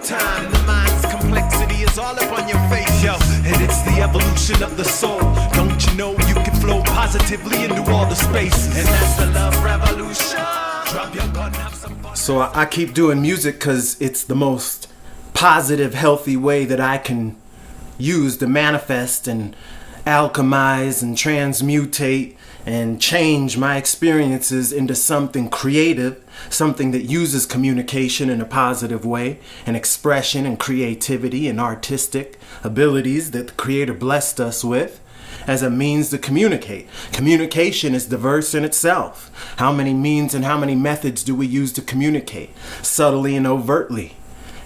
of time. The mind's complexity is all up on your face, yo. And it's the evolution of the soul. Don't you know you can flow positively into all the spaces? And that's the love revolution. Drop your gun, have some fun. So I keep doing music because it's the most positive, healthy way that I can use to manifest and alchemize and transmutate and change my experiences into something creative, something that uses communication in a positive way, and expression and creativity and artistic abilities that the Creator blessed us with as a means to communicate. Communication is diverse in itself. How many means and how many methods do we use to communicate? Subtly and overtly.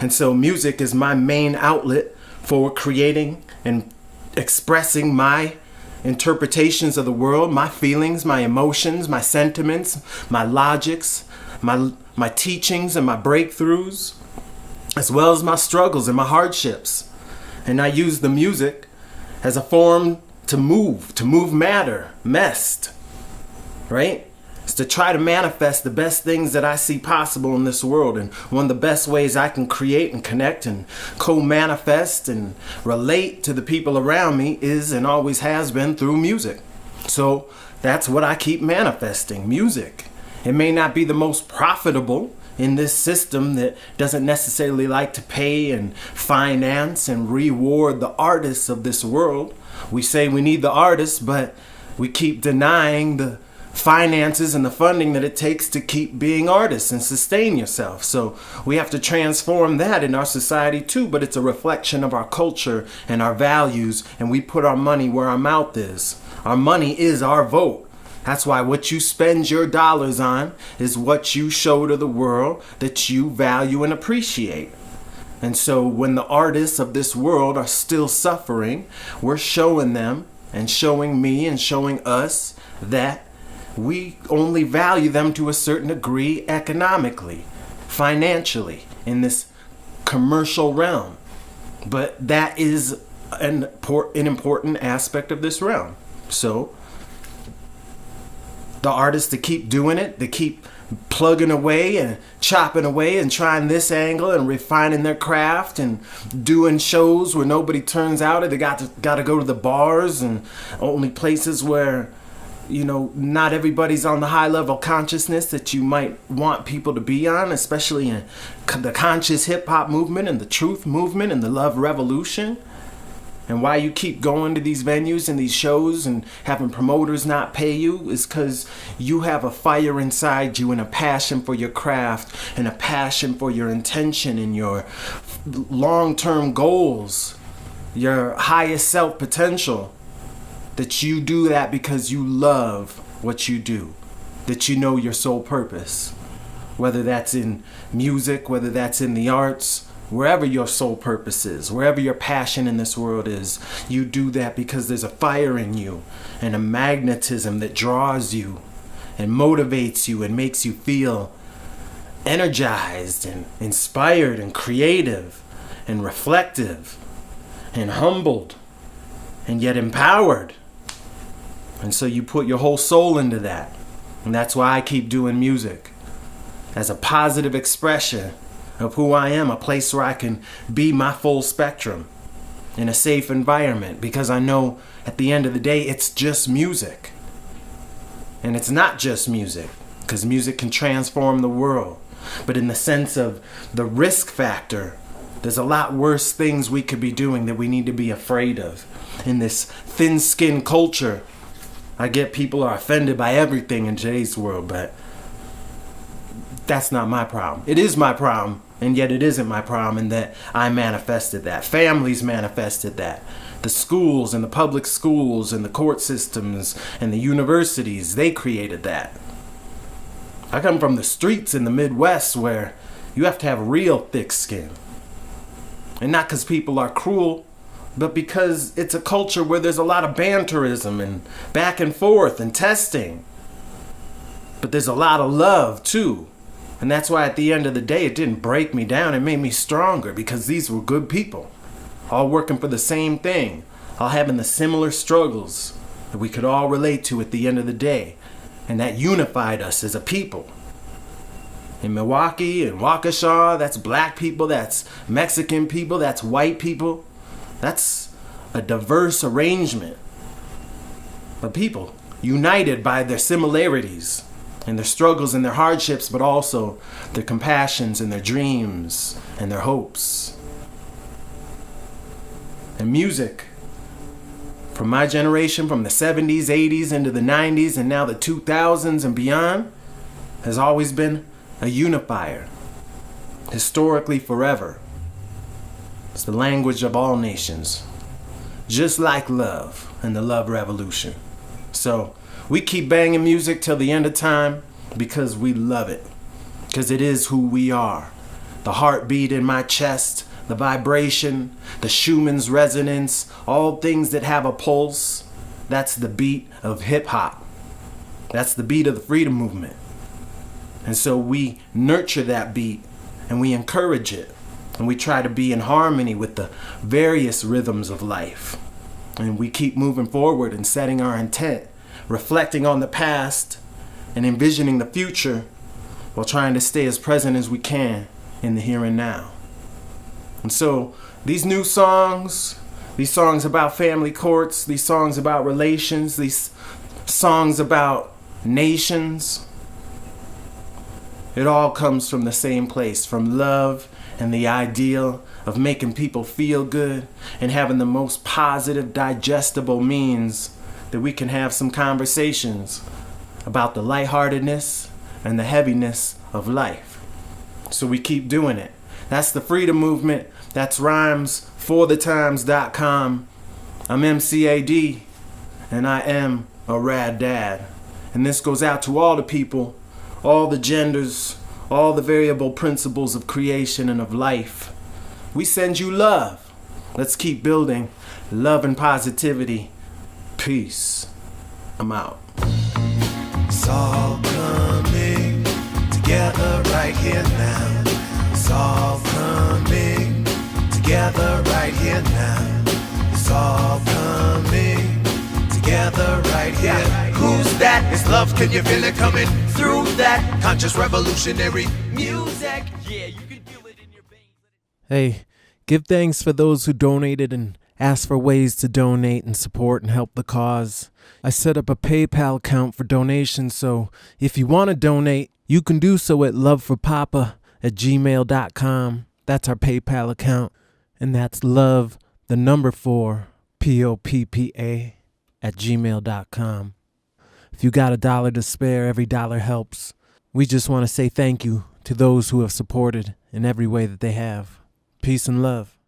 And so music is my main outlet for creating and expressing my interpretations of the world, my feelings, my emotions, my sentiments, my logics, my teachings and my breakthroughs, as well as my struggles and my hardships. And I use the music as a form to move matter, right? It's to try to manifest the best things that I see possible in this world. And one of the best ways I can create and connect and co-manifest and relate to the people around me is and always has been through music. So that's what I keep manifesting, music. It may not be the most profitable in this system that doesn't necessarily like to pay and finance and reward the artists of this world. We say we need the artists, but we keep denying the finances and the funding that it takes to keep being artists and sustain yourself. So we have to transform that in our society too, but it's a reflection of our culture and our values, and we put our money where our mouth is. Our money is our vote. That's why what you spend your dollars on is what you show to the world that you value and appreciate. And so when the artists of this world are still suffering, we're showing them and showing me and showing us that we only value them to a certain degree economically, financially, in this commercial realm. But that is an important aspect of this realm. So the artists that keep doing it, they keep plugging away and chopping away and trying this angle and refining their craft and doing shows where nobody turns out. They got to go to the bars and only places where, you know, not everybody's on the high level consciousness that you might want people to be on, especially in the conscious hip hop movement and the truth movement and the love revolution. And why you keep going to these venues and these shows and having promoters not pay you is because you have a fire inside you and a passion for your craft and a passion for your intention and your long-term goals, your highest self potential. That you do that because you love what you do, that you know your sole purpose, whether that's in music, whether that's in the arts, wherever your sole purpose is, wherever your passion in this world is, you do that because there's a fire in you and a magnetism that draws you and motivates you and makes you feel energized and inspired and creative and reflective and humbled and yet empowered. And so you put your whole soul into that. And that's why I keep doing music as a positive expression of who I am, a place where I can be my full spectrum in a safe environment, because I know at the end of the day it's just music. And it's not just music, because music can transform the world. But in the sense of the risk factor, there's a lot worse things we could be doing that we need to be afraid of. In this thin-skinned culture, I get people are offended by everything in today's world, but that's not my problem. It is my problem, and yet it isn't my problem in that I manifested that. Families manifested that. The schools and the public schools and the court systems and the universities, they created that. I come from the streets in the Midwest where you have to have real thick skin. And not because people are cruel, but because it's a culture where there's a lot of banterism and back and forth and testing. But there's a lot of love too. And that's why at the end of the day, it didn't break me down. It made me stronger, because these were good people, all working for the same thing, all having the similar struggles that we could all relate to at the end of the day. And that unified us as a people. In Milwaukee and Waukesha, that's black people, that's Mexican people, that's white people. That's a diverse arrangement of people united by their similarities and their struggles and their hardships, but also their compassions and their dreams and their hopes. And music, from my generation, from the 70s, 80s into the 90s, and now the 2000s and beyond, has always been a unifier, historically forever. It's the language of all nations, just like love and the love revolution. So we keep banging music till the end of time because we love it, because it is who we are. The heartbeat in my chest, the vibration, the Schumann's resonance, all things that have a pulse, that's the beat of hip hop. That's the beat of the freedom movement. And so we nurture that beat and we encourage it. And we try to be in harmony with the various rhythms of life. And we keep moving forward and setting our intent, reflecting on the past and envisioning the future while trying to stay as present as we can in the here and now. And so these new songs, these songs about family courts, these songs about relations, these songs about nations, it all comes from the same place, from love and the ideal of making people feel good and having the most positive, digestible means that we can have some conversations about the lightheartedness and the heaviness of life. So we keep doing it. That's the freedom movement. That's rhymesforthetimes.com. I'm MCAD, and I am a rad dad. And this goes out to all the people, all the genders, all the variable principles of creation and of life. We send you love. Let's keep building love and positivity. Peace. I'm out. It's all coming together right here now. It's all coming together right here now. It's all coming together right here. Who's that? It's love. Can you feel it coming through that conscious revolutionary music? Yeah, you can feel it in your veins. Hey, give thanks for those who donated and ask for ways to donate and support and help the cause. I set up a PayPal account for donations, so if you want to donate, you can do so at lovefurpapa@gmail.com. That's our PayPal account, and that's love, the number 4, POPPA @gmail.com. If you got $1 to spare, every dollar helps. We just want to say thank you to those who have supported in every way that they have. Peace and love.